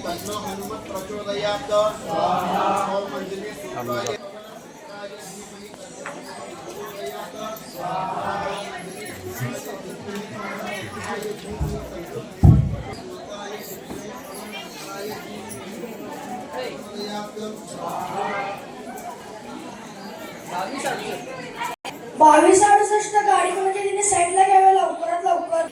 तन्नो हनुमत् प्रचोदयात्। ओम मंजरी सूत्राय बावीस 68 गाडी म्हणजे तिने साईडला घ्यावे लवकरात लवकर.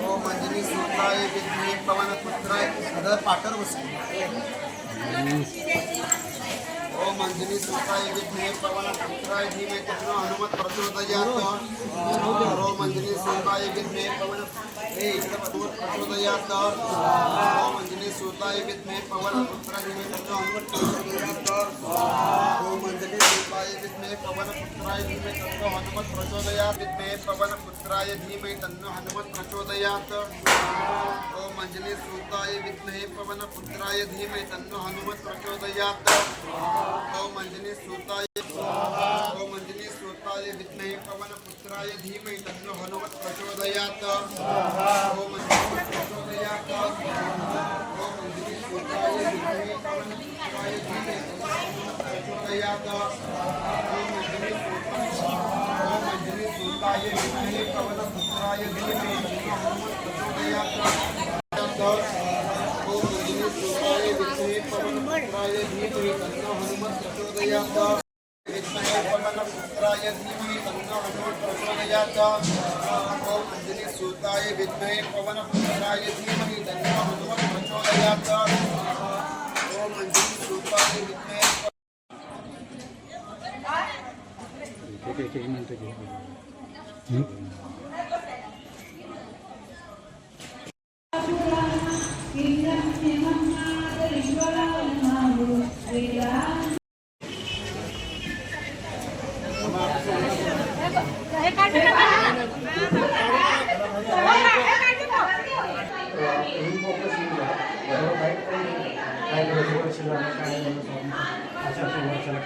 ओम मंजरी सूत्राय विद्महे पवनपुत्राय पाटर बसू. ओम मंजरी सूत्राय विद्महे पवनपुत्राय धीमहि तन्नो हनुमत् प्रचोदयात्. ओम मंजरी सूत्राय विद्महे प्रचोदयात्. ओम मंजरी सूत्राय विद्महे पवनपुत्राय धीमहि तन्नो हनुमत् प्रचोदयात्. ओम मंजरी सूत्राय विद्महे पवनपुत्राय धीमहि तन्नो हनुमत् प्रचोदयात्. विद्महे पवनपुत्राय धीमहि तन्नो हनुमत् प्रचोदयात्. ओम मंजरी सूत्राय विद्महे पवनपुत्राय धीमहि तन्नो हनुमत् प्रचोदयात्. ओम मंजरी सूत्राय विद्महे पवनपुत्राय धीमहि तन्नो हनुमत् प्रचोदयात्. ओम मंजरी प्रचोदयात्. ओम मंजरी सूत्राय विद्महे पवनपुत्राय धीमहि प्रचोदयात्. ओम मंजरी सूत्राय विद्महे पवनपुत्राय धीमहि तन्नो हनुमत् प्रचोदयात्. ओम मंजरी सूत्राय विद्महे पवनपुत्राय धीमहि तन्नो हनुमत् प्रचोदयात्. विद्महे पवनपुत्राय धीमहि तन्नो हनुमत् प्रचोदयात्. ओम मंजरी सूत्राय विद्महे पवनपुत्राय धीमहि तन्नो हनुमत् प्रचोदयात्. ओम मंजरी सूत्राय विद्महे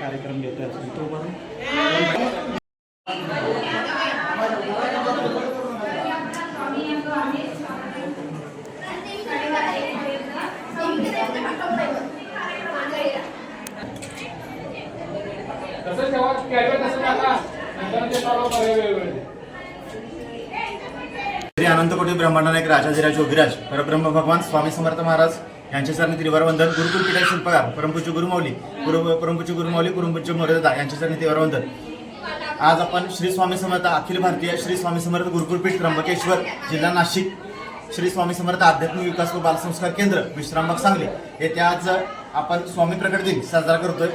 कार्यक्रम घेतो तो पण श्री अनंतकोटी ब्रह्मांड राजाधिराज योगीराज परब्रह्म भगवान स्वामी समर्थ महाराज यांचे चरणी त्रिवार वंदन. गुरुकुल पीठाचे शिल्पकार परमपूज्य गुरुमाऊली कुरुपूज्य मोरेदा यांच्या चरणी त्रिवार वंदन. आज आपण श्री स्वामी समर्थ अखिल भारतीय श्री स्वामी समर्थ गुरुकुलपीठ त्र्यंबकेश्वर जिल्हा नाशिक श्री स्वामी समर्थ आध्यात्मिक विकास व बालसंस्कार केंद्र विश्रामबाग सांगली येथे आज आपण स्वामी प्रकट दिन साजरा करतोय.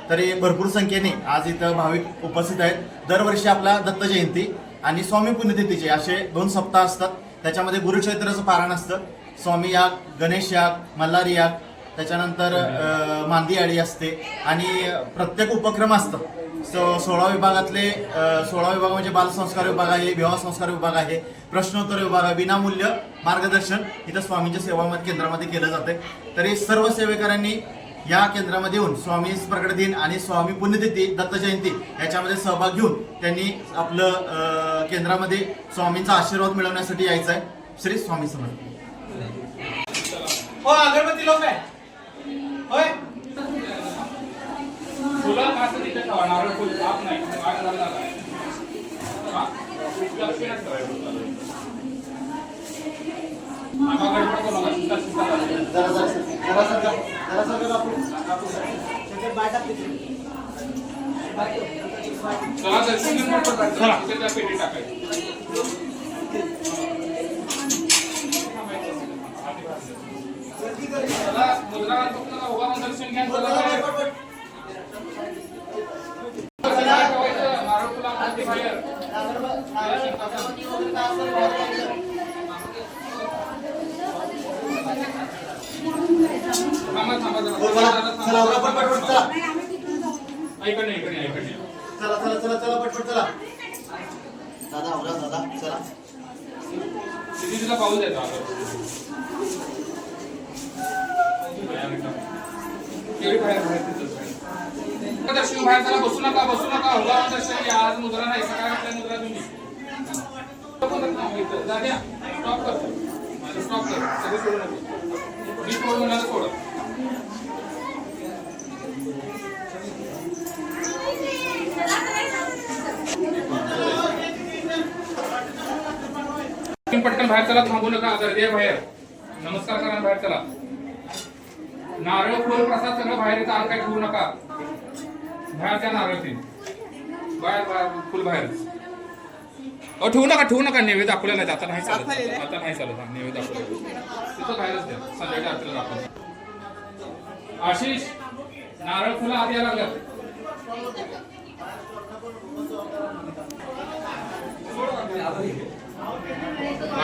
तरी भरपूर संख्येने आज इथं भाविक उपस्थित आहेत. दरवर्षी आपला दत्त जयंती आणि स्वामी पुण्यतिथीचे असे 2 सप्ताह असतात. त्याच्यामध्ये गुरुचरित्राचं पारायण असतं. स्वामी याग, गणेश याग, मल्हारी याग, त्याच्यानंतर मांदी आळी असते आणि प्रत्येक उपक्रम असतं. 16 विभागातले 16 विभाग म्हणजे बालसंस्कार विभाग आहे, विवाह संस्कार विभाग आहे, प्रश्नोत्तर विभाग आहे. विनामूल्य मार्गदर्शन इथं स्वामींच्या सेवा केंद्रामध्ये केलं जाते. तरी सर्व सेवेकरांनी या केंद्रामध्ये येऊन स्वामी प्रकट दिन आणि स्वामी पुण्यतिथी दत्त जयंती याच्यामध्ये सहभाग घेऊन त्यांनी आपलं केंद्रामध्ये स्वामींचा आशीर्वाद मिळवण्यासाठी यायचं आहे. श्री स्वामी समर्थ. हो अगरबत्ती लोक आहे होय तुला कसं तिथे ठेवणार फुल आप नाही आग लागला हां लक्ष्मी नाही ठेवायचं आता गडबड करू नका जरा चला सिंगल मोटर चला त्याच्या पेटी टाकायची विज्ञान सल्लागार नारळ फुला मोठी बाहेर थांबा थांबा चला पटपट चला ऐकणे चला पटपट चला दादा आवरा दादा चला तिला पाऊस देतो दर्शन बाहेर चला बसू नका हवा दर्शन आज मुद्रा नाही सकाळ आपल्या मुद्रा तुम्ही स्टॉप कर सगळं सोडू नको मी सोडू म्हणा सोड पटकन बाहेर चला थांबू नका गर्दी आहे बाहेर नमस्कार करा बाहेर चला नारळ फुल प्रसाद सगळं बाहेर येतं आत काय ठेवू नका बाहेर त्या नारळ ते बाहेर फुल बाहेर ठेवू नका नैवेद्य दाखवलेला आहे आता नाही चालत नैवेद्य दाखवलेला तिथं बाहेरच द्या संध्याकाळी आरतीला दाखवतो आशिष नारळ फुलं आत यायला लागल्यात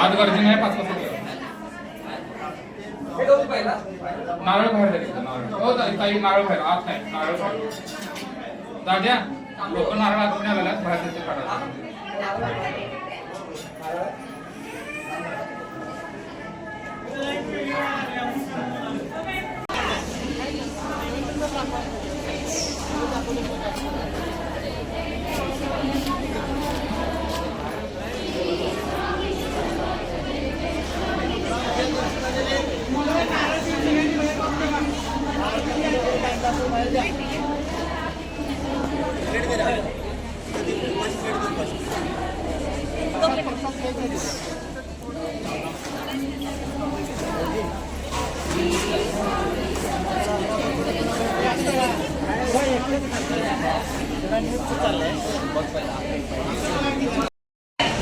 आज गर्दी नाही 5 नारळ बाहेर द्यायचं नारळ हो ताई नारळ बाहेर आत नाही नारळ बाहेर दाद्या लोक नारळ आत आलेला बाहेर देते काढा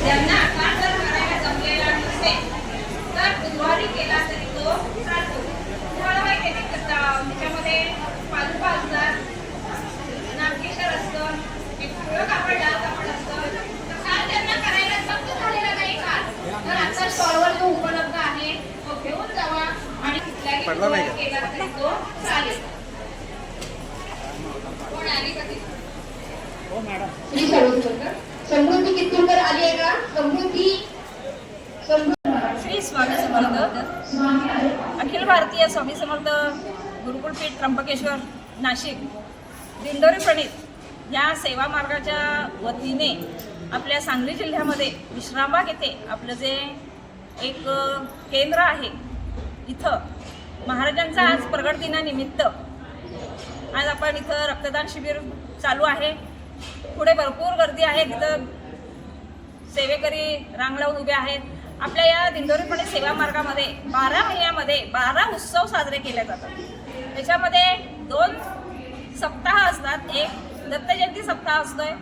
ज्यांना कातर करायला जमलेला नसेल तर बुधवारी केला तरी तो चालतो. तुम्हाला माहिती आहे की त्याच्यामध्ये पादुका असतात, नामकेश्वर असतं, एक पिवळं कापड लाल कापड असतं. तर काल त्यांना करायला जमत झालेला नाही काल, तर आता स्टॉलवर जो उपलब्ध आहे तो घेऊन जावा आणि कुठल्याही बुधवारी केला तरी तो चालेल. कोण आली का ती? श्री सर्वोत्तर समृद्धी कित्तूरकर आली आहे का? समृद्धी श्री स्वामी समर्थ अखिल भारतीय स्वामी समर्थ गुरुकुलपीठ त्र्यंबकेश्वर नाशिक दिंडोरी प्रणित या सेवा मार्गाच्या वतीने आपल्या सांगली जिल्ह्यामध्ये विश्रामबाग येथे आपलं जे एक केंद्र आहे इथं महाराजांचा आज प्रगट दिनानिमित्त आज आपण इथं रक्तदान शिबिर चालू आहे. पुढे भरपूर गर्दी आहे, तिथं सेवेकरी रांग लावून उभे आहेत. आपल्या या दिंडोरीपणे सेवा मार्गामध्ये 12 महिन्यामध्ये 12 उत्सव साजरे केले जातात. त्याच्यामध्ये 2 सप्ताह असतात. एक दत्त जयंती सप्ताह असतोय,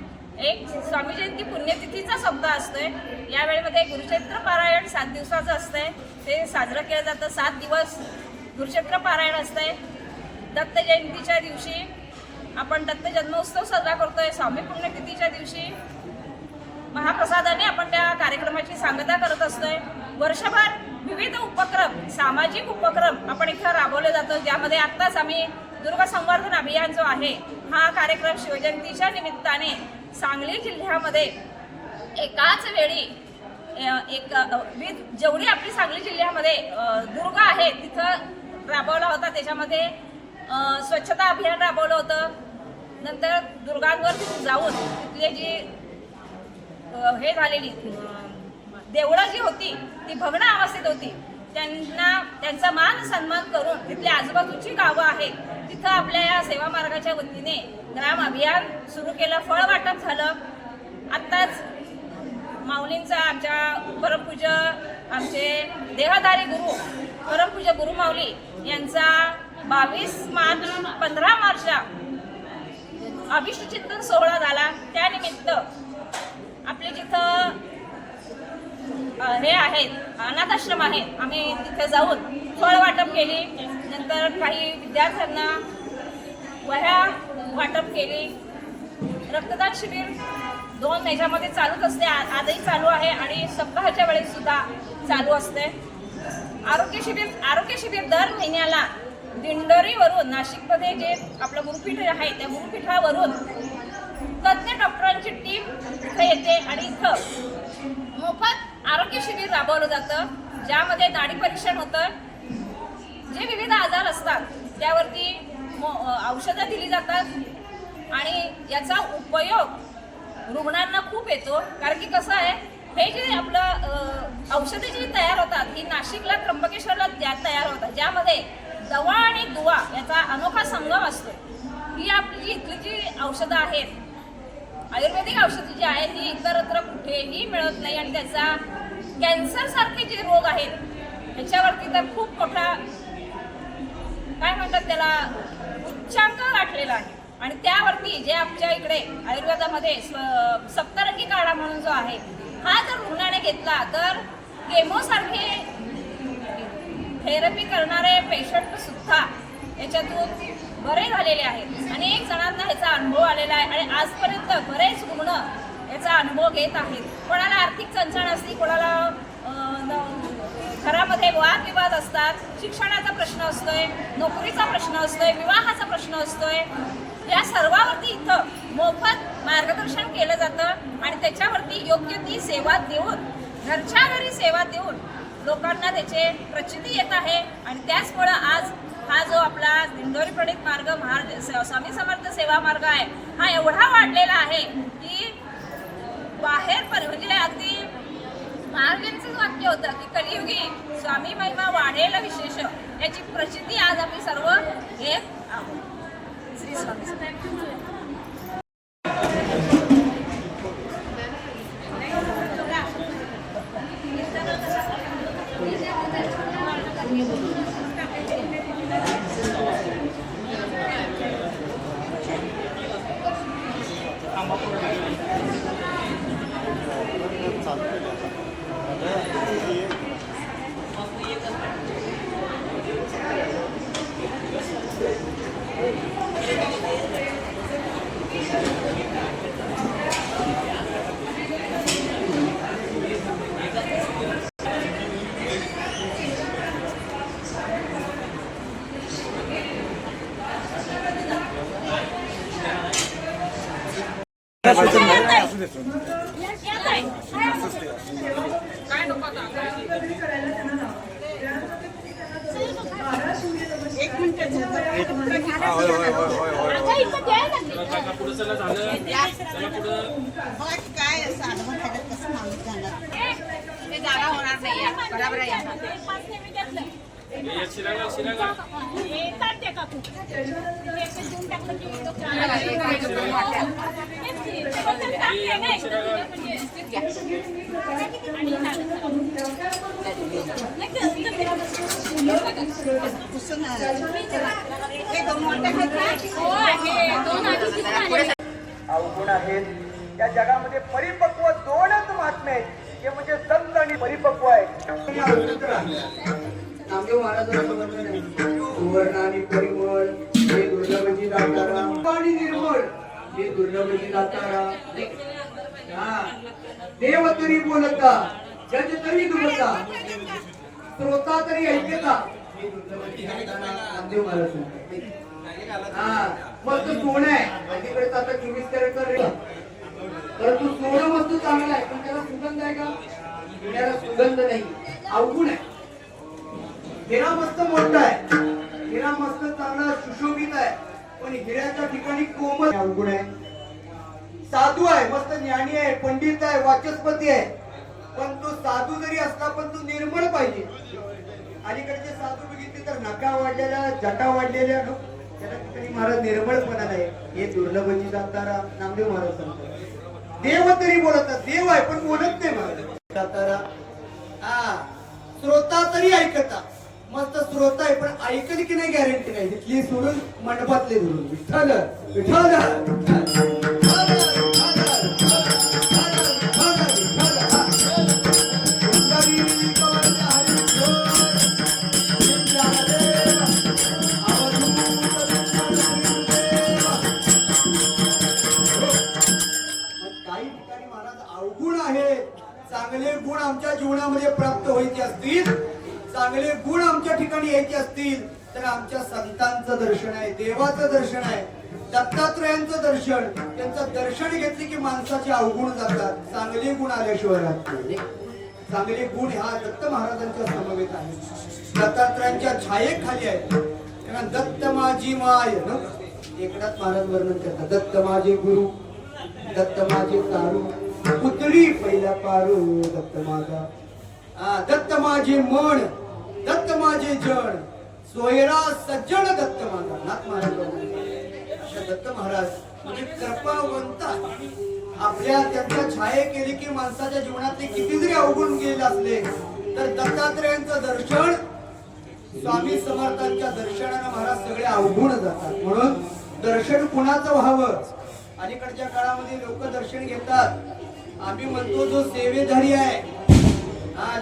एक स्वामी जयंती पुण्यतिथीचा सप्ताह असतोय. यावेळेमध्ये गुरुचरित्र पारायण 7 दिवसाचं असतंय, ते साजरं केलं जातं. 7 दिवस गुरुचरित्र पारायण असतंय. दत्त जयंतीच्या दिवशी आपण दत्त जन्मोत्सव साजरा करतोय. स्वामी पुण्यतिथीच्या दिवशी महाप्रसादाने आपण त्या कार्यक्रमाची सांगता करत असतोय. वर्षभर विविध उपक्रम, सामाजिक उपक्रम आपण इथं राबवले जातो, ज्यामध्ये आत्ताच आम्ही दुर्ग संवर्धन अभियान जो आहे हा कार्यक्रम शिवजयंतीच्या निमित्ताने सांगली जिल्ह्यामध्ये एकाच वेळी जेवढी आपली सांगली जिल्ह्यामध्ये दुर्ग आहे तिथं राबवला होता. त्याच्यामध्ये स्वच्छता अभियान राबवलं होतं. नंतर दुर्गांवर जाऊन तिथले जी हे झालेली देवळं जी होती ती भग्न अवस्थेत होती, त्यांचा मान सन्मान करून तिथल्या आजूबाजूची गावं आहेत तिथं आपल्या या सेवा मार्गाच्या वतीने ग्राम अभियान सुरू केलं. फळ वाटप झालं. आत्ताच माऊलींचा आमच्या परमपूज्य आमचे देहधारी गुरु परमपूज्य गुरु माऊली यांचा 22 मार्च 15 मार्चला अभिषेक सोहळा झाला. त्यानिमित्त आपले जिथं हे आहेत अनाथाश्रम आहेत, आम्ही तिथे जाऊन फळ वाटप केली. नंतर काही विद्यार्थ्यांना वह्या वाटप केली. रक्तदान शिबिर 2 ह्याच्यामध्ये चालूच असते, आजही चालू आहे आणि सप्ताहाच्या वेळेस सुद्धा चालू असते. आरोग्य शिबिर दर महिन्याला दिंडोरीवरून नाशिकमध्ये जे आपलं गुरुपीठ आहे त्या गुरुपीठावरून तज्ज्ञ डॉक्टरांची टीम इथं येते आणि इथं मोफत आरोग्य शिबिर राबवलं जातं, ज्यामध्ये दाढी परीक्षण होतं. जे विविध आजार असतात त्यावरती औषधं दिली जातात आणि याचा उपयोग रुग्णांना खूप येतो. कारण की कसं आहे, हे जे आपलं औषधे जी तयार होतात ही नाशिकला त्र्यंबकेश्वरला तयार होतात, ज्यामध्ये दवा आणि दुवा याचा अनोखा संगम असतो. ही आपली इथली जी औषधं आहेत, आयुर्वेदिक औषधं जी आहेत ही इतरत्र कुठेही मिळत नाही आणि त्याचा कॅन्सरसारखे जे रोग आहेत ह्याच्यावरती तर खूप मोठा काय म्हणतात त्याला उच्चांक गाठलेला आहे. आणि त्यावरती जे आमच्या इकडे आयुर्वेदामध्ये सप्तरंगी काढा म्हणून जो आहे, हा जर रुग्णाने घेतला तर केमोसारखे थेरपी करणारे पेशंट सुद्धा याच्यातून बरे झालेले आहेत. अनेक जणांना ह्याचा अनुभव आलेला आहे आणि आजपर्यंत बरेच रुग्ण याचा अनुभव घेत आहेत. कोणाला आर्थिक चणचण असते, कोणाला घरामध्ये वादविवाद असतात, शिक्षणाचा प्रश्न असतोय, नोकरीचा प्रश्न असतोय, विवाहाचा प्रश्न असतोय, या सर्वावरती इथं मोफत मार्गदर्शन केलं जातं आणि त्याच्यावरती योग्य ती सेवा देऊन, घरच्या घरी सेवा देऊन लोकांना त्याचे प्रचिती येत आहे. आणि त्याचमुळं आज हा जो आपला दिंडोरी प्रणित मार्ग स्वामी समर्थ सेवा मार्ग आहे, हा एवढा वाढलेला आहे की बाहेर म्हणजे अगदी महाराजांचंच वाक्य होतं की कलियुगी स्वामी महिमा वाढेल विशेष, याची प्रचिती आज आम्ही सर्व घेत आहोत. श्री स्वामी समर्थ. जागा होणार नाही बरोबर आहे. अवगुण आहेत या जगामध्ये. परिपक्व 2च महात्मे आहेत, ते म्हणजे संत आणि परिपक्व आहेत. नामदेव महाराजांचं सुवर्ण आणि परिमळ हे दुर्लभची दातारा आणि निर्मळ हे दुर्लभची दातारा. देव तरी बोलता, जज तरी दुबता, श्रोता तरी ऐकता हे दुर्लभची दातारा नामदेव महाराज. मस्त सोनं आहे, अलीकडेच आता 24 कॅरेट परंतु सोनं मस्त चांगलं आहे, पण त्याला सुगंध आहे का? त्याला सुगंध नाही, अवगुण आहे. हिरा मस्त मोठा आहे, हिरा मस्त चांगला सुशोभित आहे, पण हिऱ्याच्या ठिकाणी कोमल अवगुण आहे. साधू आहे, मस्त ज्ञानी आहे, पंडित आहे, वाचस्पती आहे, पण तो साधू जरी असला पण तो निर्मळ पाहिजे. अलीकडचे साधू बघितले तर नका वाढलेल्या, जटा वाढलेल्या, त्याच्या ठिकाणी महाराज निर्मळपणा नाही. हे दुर्लभची दातारा नामदेव महाराज सांगतात. देव तरी बोलतात, देव आहे पण बोलत नाही महाराज. दातारा श्रोता तरी ऐकता, मस्त श्रोता आहे पण ऐकली की नाही गॅरंटी नाही. तिथली सोडून मंडपातले धरून विठ्ठल विठ्ठल प्राप्त व्हायचे असतील, चांगले गुण आमच्या ठिकाणी यायचे असतील, तर आमच्या संतांचं दर्शन आहे, देवाचं दर्शन आहे, दत्तात्रयांचं दर्शन. त्यांचं दर्शन घेतले की माणसाचे अवगुण जातात. चांगले गुण आल्याशिवाय राहत नाही. चांगले गुण हा दत्त महाराजांच्या समवेत आहे, दत्तात्रयांच्या छायेखाली आहे. त्यांना दत्त माझी माय न एकनाथ महाराज वर्णन करतात. दत्त माझे गुरु, दत्त माझे तारू, पुतळी पहिला पारू दत्त माझा. दत्त माझे मन, दत्त माझे जण, सोयरा सज्जन दत्त माझा. नाथ महाराज अशा दत्त महाराज म्हणजे कृपावंत. आपल्या त्यांच्या छाये केली की माणसाच्या जीवनातले किती जरी अवगुण गेले असले तर दत्तात्रयांचं दर्शन, स्वामी समर्थांच्या दर्शनानं महाराज सगळे अवगुण जातात. म्हणून दर्शन कुणाचं व्हावं. अलीकडच्या काळामध्ये लोक दर्शन घेतात. आम्ही म्हणतो जो सेवेधारी आहे,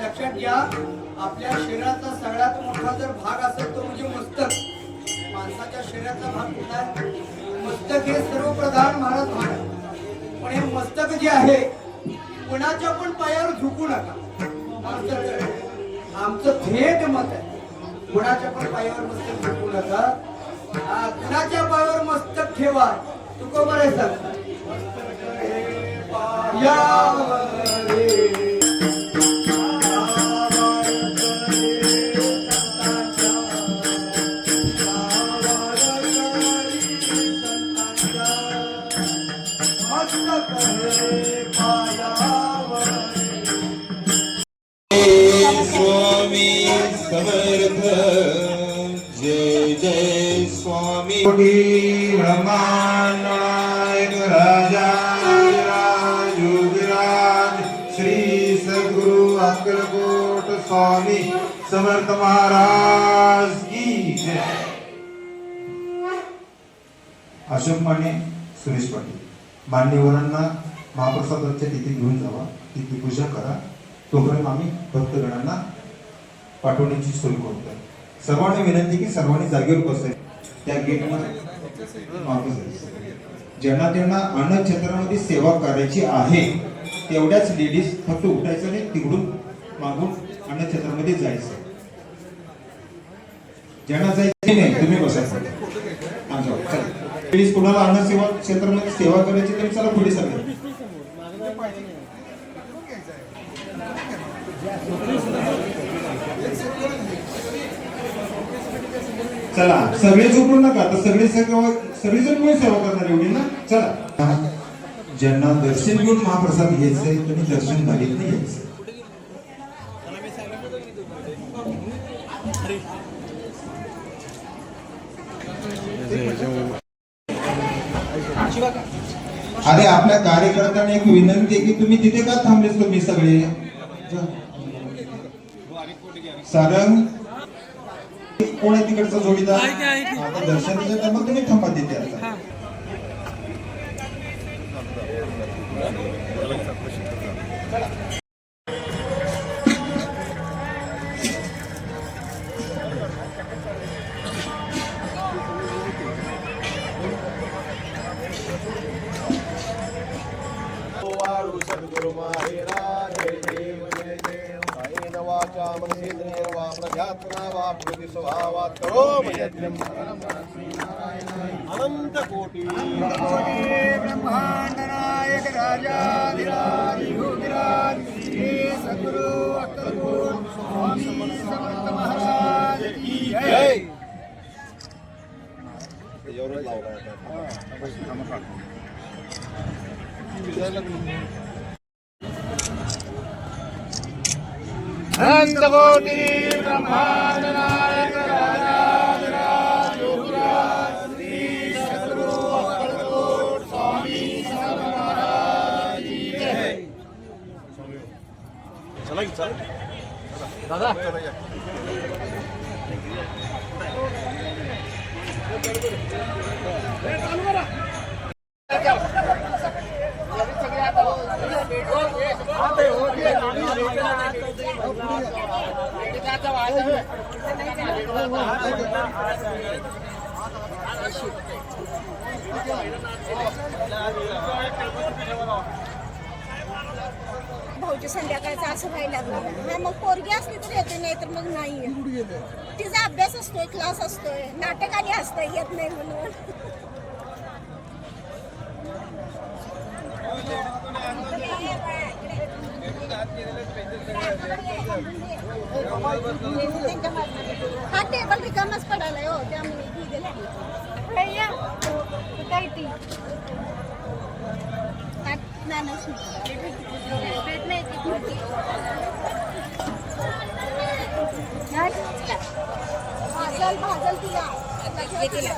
लक्षात घ्या, आपल्या शरीराचा सगळ्यात मोठा जर भाग असेल तो म्हणजे मस्तक. माणसाच्या शरीराचा भाग कुठला आहे? मस्तक हे सर्वप्रधान महाराज भाग आहे. पण हे मस्तक जे आहे कुणाच्या पण पायावर झुकू नका. आमचं थेट मत आहे, कुणाच्या पण पायावर मस्तक झुकू नका. कुणाच्या पायावर मस्तक ठेवा. तुकोबाराय सांगतात स्वामी समर्थ. जय जय स्वामी. ब्रह्मानायक राजाधिराज योगीराज श्री सद्गुरु अक्कलकोट स्वामी समर्थ महाराज की जय. अशोक माने, सुरेश पाटील, मान्यवरांना महाप्रसादाच्या तिथे घेऊन जावा, तिथे पूजा करा. तोपर्यंत आम्ही भक्तगणांना पाठवण्याची सोय करतोय. सर्वांना विनंती की सर्वांनी जागेवर बसाय. त्या गेटमध्ये ज्यांना त्यांना अन्नछत्रामध्ये सेवा करायची आहे तेवढ्याच लेडीज फक्त उठायचं नाही, तिकडून मागून अन्नछत्रामध्ये जायचं. ज्यांना जायचं नाही तुम्ही बसायचं. लेडीज कुणाला अन्न सेवा क्षेत्रामध्ये सेवा करायची तरी चला पुढे सगळं. चला सगळे झोपू नका. तर सगळेजण कोणी सेवा करणार एवढी ना. चला, ज्यांना दर्शन घेऊन महाप्रसाद घ्यायचंय तुम्ही दर्शन घालीत नाही घ्यायचं. अरे आपल्या कार्यकर्त्यांना एक विनंती आहे की तुम्ही तिथे का थांबलेच तुम्ही सगळे. सारंग कोण आहे तिकडचा जोडीदार. आता दर्शनाच्या टायमात तुम्ही थांबा तिथे. आता सद्गुरु महाराज जय देव जय देव. कायेन वाचा मनसेंद्रिय वा प्रजात्मना वा प्रकृती स्वभावात करोमि यज्ञं अनंत कोटी. ब्रह्मांड नायक राजाधिराज योगीराज श्री सद्गुरु अक्कलकोट स्वामी समर्थ महाराज की जय. एवढं लावला अनंत कोटी ब्रह्मांड नायक राजाधिराज योगीराज श्री सद्गुरु अक्कलकोट स्वामी समर्थ महाराज की जय. चला की चला दादा. भाऊजी संध्याकाळचं असं व्हायला लागलं. हा मग पोरगी असली तर येते, नाही तर मग नाही. तिचा अभ्यास असतोय, क्लास असतोय, नाटकाने असतंय, येत नाही म्हणून. हा टेबल रिकामच पडायला हो, त्यामुळे भाजल तिला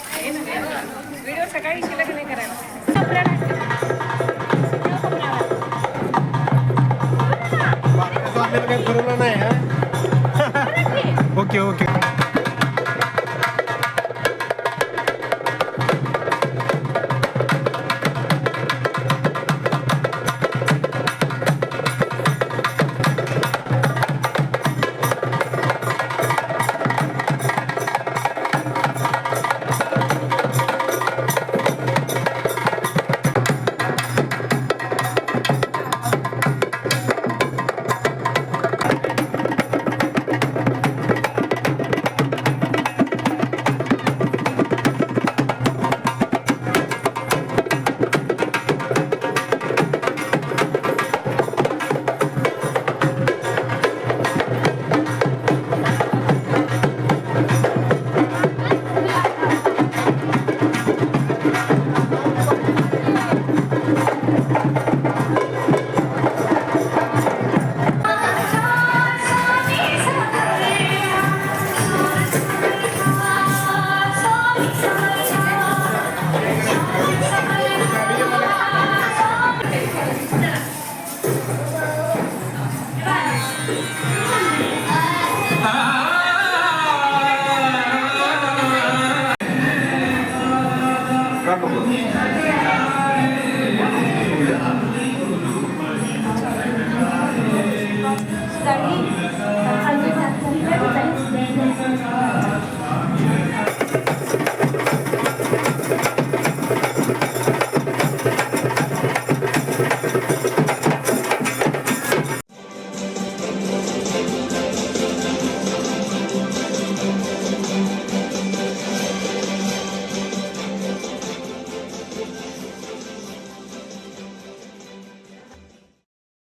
व्हिडिओ सकाळी शिल्लक नाही करायला काही ठरवलं नाही. Okay okay